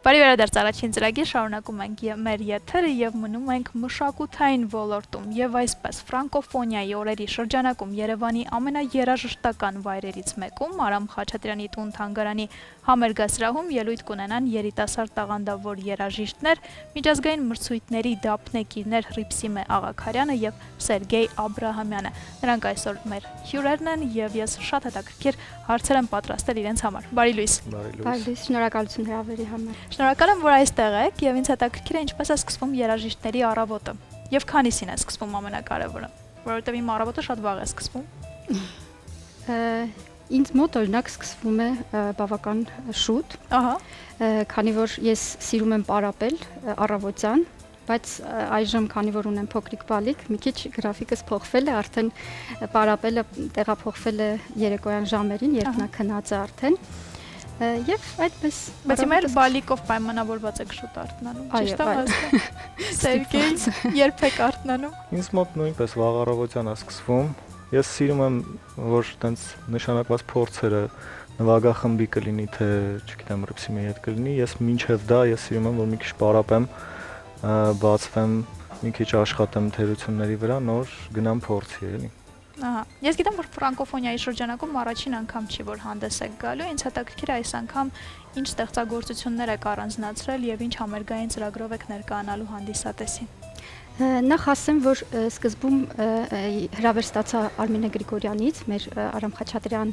Բարի վերադարձ առաջին ծրագիր, շարունակում ենք մեր եթերը եւ մնում ենք մշակութային ոլորտում եւ այսպես ֆրանկոֆոնիայի օրերի շրջանակում Երևանի ամենաերաժշտական վայրերից մեկում Արամ Խաչատրյանի տուն-թանգարանի համերգասրահում ելույթ կունենան երիտասարդ տաղանդավոր երաժիշտներ, միջազգային մրցույթների դափնեկիրներ Հռիփսիմե Աղաքարյանը եւ Սերգեյ Աբրահամյանը։ Նրանք այսօր մեր հյուրերն են եւ ես շատ հետաքրքիր հարցեր եմ պատրաստել իրենց համար։ Բարի լույս։ Բարի լույս, շնորհակալություն հրավերի համար։ Շնորհակալ եմ, որ այստեղ եք եւ ինձ հետաքրքիր է ինչպես է սկսվում երաժիշտների առավոտը եւ քանիսին է սկսվում ամենակարևորը, որովհետեւ իմ առավոտը շատ վաղ է սկսվում։ Ինձ մոտ օրինակ սկսվում է բավական շուտ։ Ահա։ Քանի որ ես սիրում եմ պարապել առավոտյան, բայց այժմ քանի որ ունեմ փոքրիկ բալիկ, մի քիչ գրաֆիկս փոխվել է, արդեն պարապելը տեղափոխվել է երեկոյան ժամերին, երբ նա քնած է արդեն։ Եվ այդպես բայց իմ էլ բալիկով պայմանավորված եք շուտ արթնանում, ճիշտ է։ Սերգեյ, երբ եք արթնանում։ Ինձ մոտ նույնպես վաղ առավոտյան է սկսվում։ Ես սիրում եմ, որ տենց նշանակված փորձերը նվագախմբի կլինի, թե, չգիտեմ, Հռիփսիմի հետ կլինի, ես մինչև դա ես սիրում եմ, որ մի քիչ պարապեմ, բացվեմ, մի քիչ աշխատեմ թերությունների վրա, նոր գնամ փորձի, էլի։ Ահա։ Ես գիտեմ, որ ֆրանկոֆոնիայի շրջանակում առաջին անգամ չի, որ հանդես եք գալու, ինձ հետաքրքիր է այս անգամ ինչ ստեղծագործություններ եք առանձնացրել եւ ինչ համերգային ծրագրով եք ներկայանալու հանդիսատեսին։ Նախ ասեմ, որ սկզբում հրավեր ստացա Արմինե Գրիգորյանից, մեր Արամ Խաչատրյան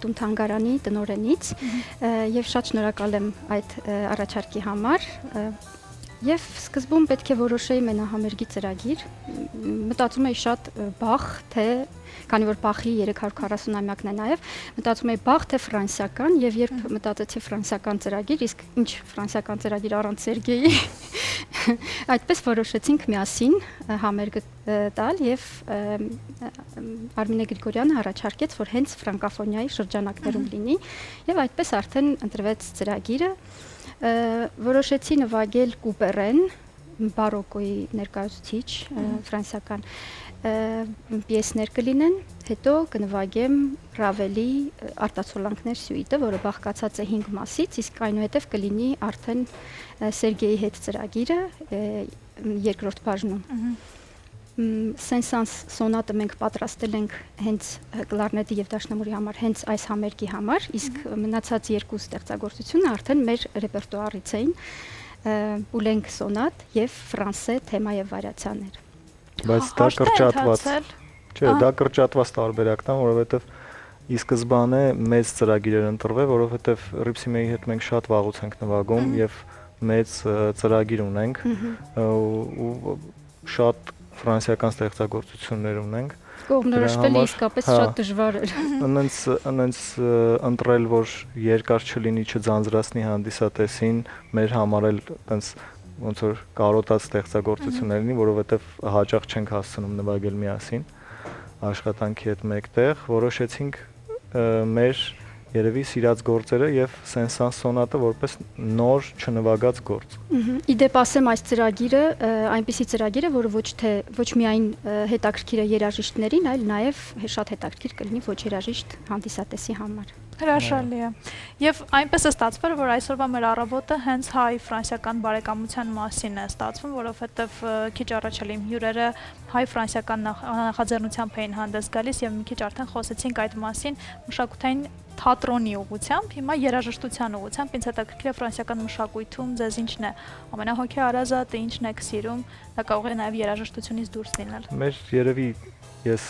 տուն-թանգարանի տնօրենից, եւ շատ շնորհակալ եմ այդ առաջարկի համար։ Եվ սկզբում պետք է որոշեի մենահամերգի ծրագիր, մտածում էի շատ Բախ, թե քանի որ Բախի 340-ամյակն է նաև, մտածում էի Բախ թե ֆրանսիական, եւ երբ մտածեցի ֆրանսիական ծրագիր, իսկ ինչ ֆրանսիական ծրագիր առանց Սերգեյի, այդպես որոշեցինք միասին համերգը տալ եւ Արմինե Գրիգորյանը առաջարկեց, որ հենց ֆրանկոֆոնիայի շրջանակներում լինի եւ այդպես արդեն ընտրվեց ծրագիրը։ Որոշեցի նվագել Կուպերեն, բարոկոյի ներկայացուցիչ, ֆրանսիական պիեսներ կլինեն, հետո կնվագեմ Ռավելի արտացոլանքներ սյուիտը, որը բաղկացած է 5 մասից, իսկ այնուհետև կլինի արդեն Սերգեյի հետ ծրագիրը երկրորդ բաժնում։ Սենսանս սոնատը մենք պատրաստել ենք հենց կլարնետի եւ դաշնամուրի համար, հենց այս համերգի համար, իսկ մնացած երկու ստեղծագործությունը արդեն մեր ռեպերտուարից էին, Պուլենք սոնատ եւ ֆրանսե թեմա եւ վարիացիաներ։ Բայց դա կրճատված, չէ, դա կրճատված տարբերակն է, որովհետեւ ի սկզբանե մեծ ծրագիր էր ընտրվել, որովհետեւ Հռիփսիմեի հետ մենք շատ վաղուց ենք նվագում եւ մեծ ծրագիր ունենք ու շատ ֆրանսիական ստեղծագործություններ ունենք։ Կողմնորոշվելը իսկապես շատ դժվար էր։ Անենց ընտրել, որ երկար չլինի, չձանձրացնի հանդիսատեսին, մեր համար էլ տենց ոնց որ կարոտած ստեղծագործություններ լինի, որովհետև հաճախ չենք հասցնում նվագել միասին աշխատանքի հետ մեկտեղ, որոշեցինք մեր երևի սիրած գործերը եւ Սենսանս սոնատը որպես նոր չնվագած գործ։ Իդեպ ասեմ, այս ծրագիրը այնպիսի ծրագիր է, որը ոչ միայն հետաքրքիր է երաժիշտներին, այլ նաեւ շատ հետաքրքիր կլինի ոչ երաժիշտ հանդիսատեսի համար։ Հրաշալի է։ Եվ այնպես է ստացվել, որ այսօրվա մեր առավոտը հենց հայ-ֆրանսիական բարեկամության մասին է ստացվում, որովհետև քիչ առաջ էլ իմ հյուրերը հայ-ֆրանսիական նախաձեռնությամբ էին հանդես գալիս եւ մի քիչ արդեն խոսեցինք այդ մասին մշակութային թատրոնի ուղղությամբ, հիմա երաժշտության ուղղությամբ, ինձ հետաքրքիր է ֆրանսիական մշակույթում ձեզ ինչն է ամենահոգեարազատը, ինչն եք սիրում, դա կարող է նաեւ երաժշտությունից դուրս լինել։ Մեր երևի ես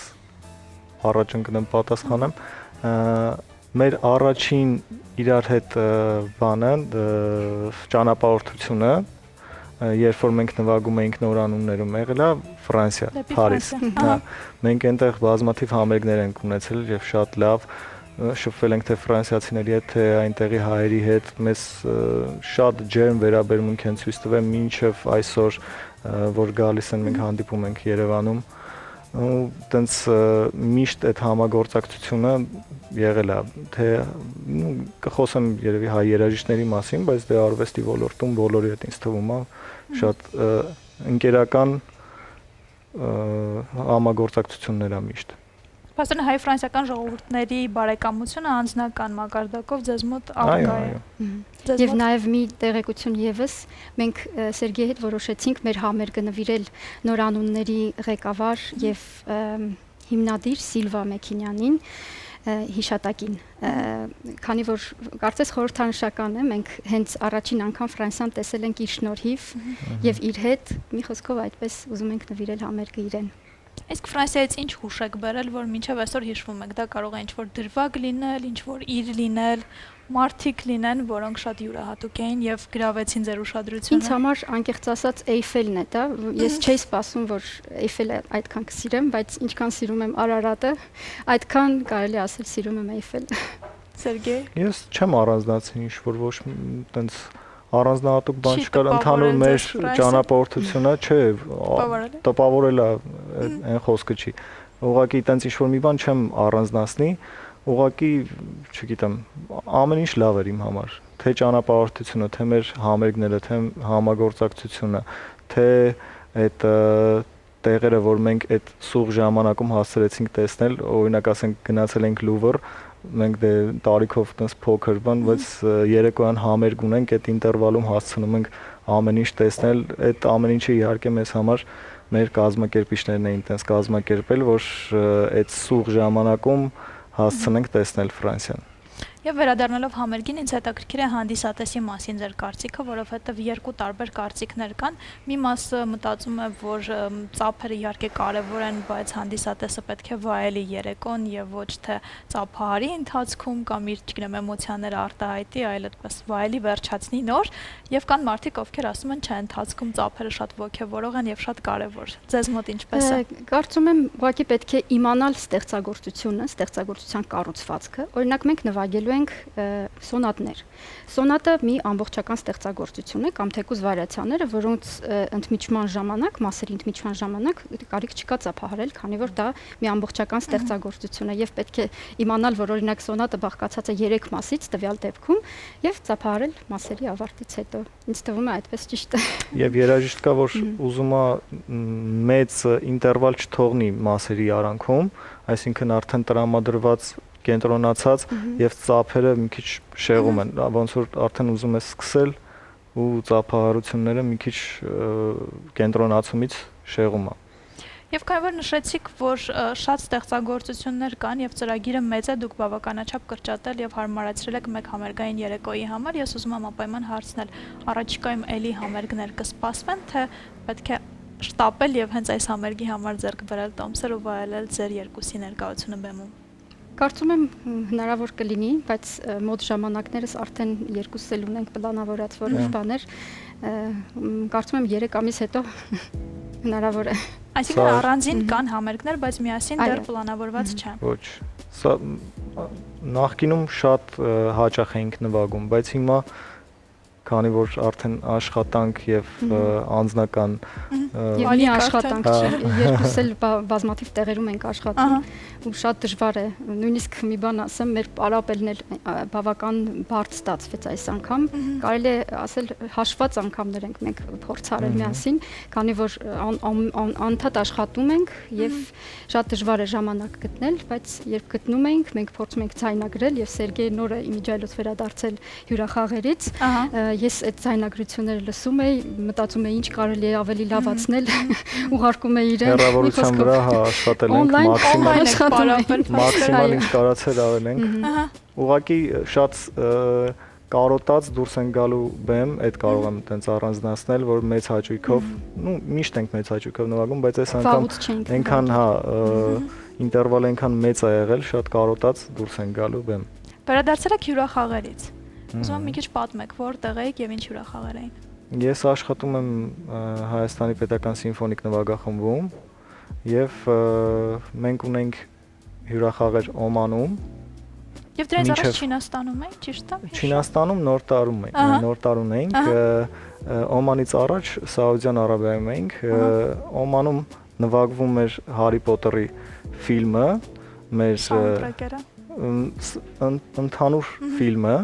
առաջ ընկնեմ պատասխանեմ, մեր առաջին իրար հետ բանը ճանապարհորդությունը, երբ որ մենք նվագում էինք նորանուններում եղել է Ֆրանսիա, Փարիզ։ Մենք այնտեղ բազմաթիվ համերգներ ենք ունեցել եւ շատ լավ շփվել ենք թե ֆրանսիացիների հետ, թե այնտեղի հայերի հետ, մեզ շատ ջերմ վերաբերմունք են ցույց տվել մինչև այսօր, որ գալիս են մենք հանդիպում ենք Երևանում, ու տենց միշտ այդ համագործակցությունը եղել է, թե կխոսեմ երևի հայ երաժիշտների մասին, բայց դե արվեստի ոլորտում բոլորի հետ ինձ թվում է շատ ընկերական համագործակցություններ է միշտ։ Փաստորեն հայ-ֆրանսիական ժողովուրդների բարեկամությունը անձնական մակարդակով ձեզ մոտ առկա է։ Եվ նաև մի տեղեկություն եւս մենք Սերգեյի հետ որոշեցինք մեր համերգը նվիրել նորանունների ղեկավար եւ հիմնադիր Սիլվա Մեքինյանին հիշատակին, քանի որ կարծես խորհրդանշական է, մենք հենց առաջին անգամ Ֆրանսիան տեսել ենք իր շնորհիվ եւ իր հետ մի խոսքով այդպես ուզում ենք նվիրել համերգը իրեն։ Իսկ Ֆրանսիայից ինչ հուշ եք բերել, որ մինչև այսօր հիշվում եք, դա կարող է ինչ-որ դրվագ լինել, ինչ-որ իր լինել, մարդիկ լինեն, որոնք շատ յուրահատուկ էին եւ գրավեցին ձեր ուշադրությունը։ Ինձ համար անկեղծ ասած Էյֆելն է դա, ես չէի սպասում, որ Էյֆելը այդքան կսիրեմ, բայց ինչքան սիրում եմ Արարատը, այդքան կարելի ասել սիրում եմ Էյֆելը։ Սերգեյ։ Ես չեմ առանձնացին ինչ-որ ոչ տենց առանձնահատուկ բան չկար, ընդհանուր մեր ճանապարհորդությունը, չէ, տպավորել է այն խոսքը չի։ Ուղղակի տենց ինչ-որ մի բան չեմ առանձնացնի, ուղղակի, չգիտեմ, ամեն ինչ լավ էր իմ համար, թե ճանապարհորդությունը, թե մեր համերգները, թե համագործակցությունը, թե այդ տեղերը, որ մենք այդ սուղ ժամանակում հասցրեցինք տեսնել, օրինակ ասենք գնացել ենք Լուվր, մենք դե տարիքով տես փոքր բան, բայց երեկոյան համերգ ունենք, այդ ինտերվալում հասցնում ենք ամեն ինչ տեսնել, այդ ամեն ինչը իհարկե մեզ համար մեր կազմակերպիչներն էին տես կազմակերպել, որ այդ սուղ ժամանակում հասցնենք տեսնել Ֆրանսիան։ Եվ վերադառնալով համերգին, ինձ հետաքրքիր է հանդիսատեսի մասին ձեր կարծիքը, որովհետև երկու տարբեր կարծիքներ կան։ Մի մասը մտածում է, որ ծափերը իհարկե կարևոր են, բայց հանդիսատեսը պետք է վայելի երեկոն եւ ոչ թե ծափահարի ընթացքում կամ իր, չգիտեմ, էմոցիաները արտահայտի, այլ այդպես վայելի վերջացնի նոր, եւ կան մարդիկ, ովքեր ասում են, չէ, ընթացքում ծափերը շատ ոգևորող են եւ շատ կարևոր։ Ձեզ մոտ ինչպես է։ Կարծում եմ, ուղղակի պետք է իմանալ ստեղծագործությունը, ստեղծագործության կառուցվածքը։ Օրինակ մենք նվագելու ենք սոնատներ։ Սոնատը մի ամբողջական ստեղծագործություն է կամ թեկուզ վարիացիաները, որոնց ընդմիջման ժամանակ, մասերի ընդմիջման ժամանակ կարիք չկա ծափահարել, քանի որ դա մի ամբողջական ստեղծագործություն է եւ պետք է իմանալ, որ օրինակ սոնատը բաղկացած է 3 մասից տվյալ դեպքում եւ ծափահարել մասերի ավարտից հետո։ Ինձ թվում է այդպես ճիշտ է։ Եվ երաժիշտ կա, որ ուզում է մեծ ինտերվալ չթողնի մասերի արանքում, այսինքն արդեն տրամադրված կենտրոնացած եւ ծափերը մի քիչ շեղում են, ոնց որ արդեն ուզում է սկսել ու ծափահարությունները մի քիչ կենտրոնացումից շեղում է։ Եվ քանի որ նշեցիք, որ շատ ստեղծագործություններ կան եւ ծրագիրը մեծ է, դուք բավականաչափ կրճատել եւ հարմարացրել եք մեկ համերգային երեկոյի համար, ես ուզում եմ ապայման հարցնել, առաջիկայում էլի համերգներ կսպասվեն, թե պետք է շտապել եւ հենց այս համերգի համար ձեռք բերել տոմսեր ու վայելել ձեր երկուսի ներկայությունը բեմում։ Կարծում եմ հնարավոր կլինի, բայց մոտ ժամանակներս արդեն երկուսս էլ ունենք պլանավորած որոշ բաներ, կարծում եմ 3 ամիս հետո հնարավոր է։ Այսինքն առանձին կան համերգներ, բայց միասին դեռ պլանավորված չեն։ Ոչ։ Սա նախկինում շատ հաճախ էինք նվագում, բայց հիմա քանի որ արդեն աշխատանք եւ անձնական եւ մի աշխատանք չէ, երկուս էլ բազմաթիվ տեղերում ենք աշխատում ու շատ դժվար է, նույնիսկ մի բան ասեմ, մեր պարապելն էլ բավական բարդ ստացվեց այս անգամ, կարելի է ասել հաշված անգամներ ենք մենք փորձարել միասին, քանի որ անդադ աշխատում ենք եւ շատ դժվար է ժամանակ գտնել, բայց երբ գտնում ենք, մենք փորձում ենք ցայնագրել եւ Սերգեյ նորը իմիջայլոց վերադարձել հյուրախաղերից, ես այդ ցայնագրությունները լսում էի, մտածում էի ինչ կարելի է ավելի լավացնել, ուղարկում էի իրեն։ Հեռավորության վրա աշխատել ենք մաքսիմալ ինչ կարացել ավել ենք։ Ուղղակի շատ կարոտած դուրս են գալու բեմ, այդ կարող եմ տենց առանձնացնել, որ մեծ հաճույքով, միշտ ենք մեծ հաճույքով նվագում, բայց այս անգամ այնքան, ինտերվալը այնքան մեծ է եղել, շատ կարոտած դուրս են գալու բեմ։ Վերադարձել եք հյուրախաղերից։ Ուզում եմ մի քիչ պատմեք, որտեղ եք եւ ինչ հյուրախաղեր էին։ Ես աշխատում եմ Հայաստանի Պետական Սիմֆոնիկ նվագախմբում եւ մենք ունենք հյուրախաղեր Օմանում։ Եվ դրանից առաջ Չինաստանում էին, ճիշտ է։ Չինաստանում նոր տարում էինք, Օմանից առաջ Սաուդյան Արաբիայում էինք, Օմանում նվագվում էր Հարի Պոտերի ֆիլմը, մեր ընդհանուր ֆիլմը,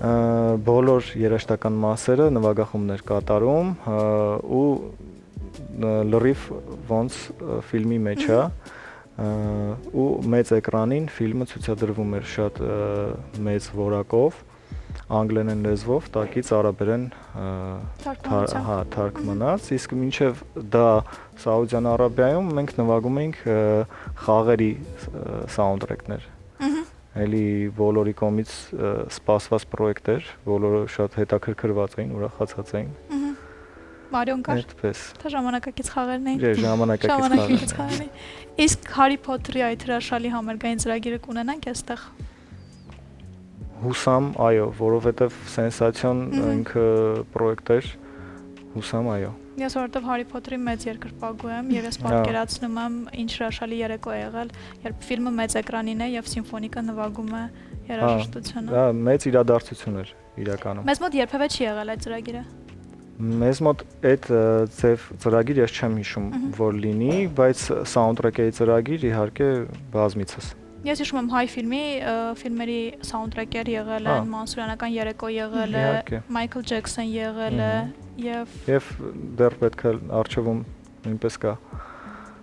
բոլոր երաժշտական մասերը նվագախումներ կատարում ու լրիվ ոնց ֆիլմի մեջ է ու մեծ էկրանին ֆիլմը ցուցադրվում էր շատ մեծ որակով, անգլերեն լեզվով, տակից արաբերեն թարգմանած, իսկ մինչև դա Սաուդյան Արաբիայում մենք նվագում էինք խաղերի սաունդթրեքներ։ Էլի բոլորի կողմից սպասված պրոյեկտ էր, բոլորը շատ հետաքրքրված էին, ուրախացած էին։ Մարիոն կար։ Այդպես։ Դա ժամանակակից խաղերն էին։ Ժամանակակից խաղեր։ Իսկ Հարի Փոթերի այդ հրաշալի համերգային ծրագիրը կունենանք այստեղ։ Հուսամ, այո, որովհետև սենսացիոն ինքը պրոյեկտ էր, հուսամ, այո։ Ես որովհետև Հարի Փոթերի մեծ երկրպագու եմ եւ ես պատկերացնում եմ ինչ հրաշալի երեկո է եղել, երբ ֆիլմը մեծ էկրանին է եւ սիմֆոնիկը նվագում է երաժշտությունը։ Դա մեծ իրադարձություն էր իրականում։ Մեզ մոտ երբևէ չի եղել այդ ծրագիրը։ Մեզ մոտ այդ ձև ծրագիր ես չեմ հիշում, որ լինի, բայց սաունդթրեքի ծրագիր իհարկե բազմիցս։ Ես հիշում եմ հայ ֆիլմերի սաունդթրեքեր եղել են, Մանսուրյանական երեկո եղել է, Մայքլ Ջեքսոն եղել է եւ դեռ պետք է արխիվում նույնպես կա։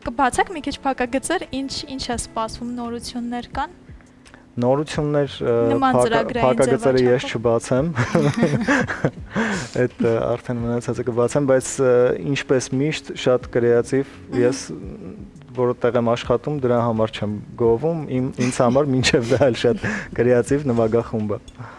Կբացեք մի քիչ փակագծեր, ինչ է սպասվում, նորություններ կան։ Նորություններ փակագծերը ես չբացեմ։ Այդ արդեն մնացածը կբացեմ, բայց ինչպես միշտ շատ կրեատիվ, ես որտեղ եմ աշխատում, դրա համար չեմ գովում, ինձ համար մինչև դա էլ շատ կրեատիվ նվագախումբ է։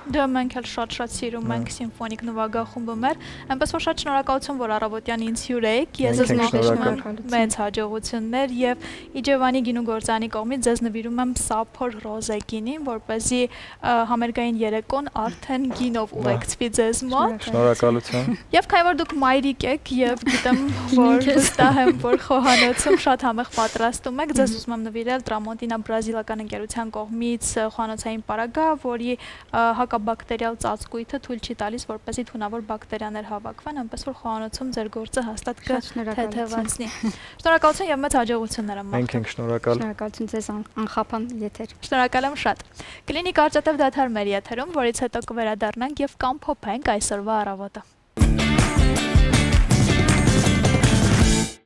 Դա մենք էլ շատ սիրում ենք սիմֆոնիկ նվագախումբը մեր, այնպես որ շատ շնորհակալություն, որ առավոտյան ինձ հյուրեիք, ես ձեզ մաղթում եմ մեծ հաջողություններ եւ Իջևանի գինուգործանի կողմից ձեզ նվիրում եմ Սափոր Ռոզե գինին, որպեսզի համերգային երեկոն արդեն գինով ուղեկցվի ձեզ մոտ։ Շնորհակալություն։ Եվ քանի որ դուք մայրիկ եք եւ գիտեմ, որ վստահ եմ, որ խոհանոցում շատ համեղ պատրաստում եք, ձեզ ուզում եմ նվիրել Տրամոնտինա բրազիլական ընկերության կողմից խոհանոցային պարագա, որի հակաբակտերիալ ծածկույթը թույլ չի տալիս, որպեսզի թունավոր բակտերիաներ հավաքվեն, այնպես որ խոհանոցում ձեր գործը հաստատ կթեթևացնի։ Շնորհակալություն եւ մեծ հաջողություններ եմ մաղթում։ Մենք ենք շնորհակալ։ Շնորհակալություն ձեզ անխափան եթեր։ Շնորհակալ եմ շատ։ Կլինի կարճատև դադար մեր եթերում, որից հետո կվերադառնանք եւ կամփոփենք այսօրվա առավոտը։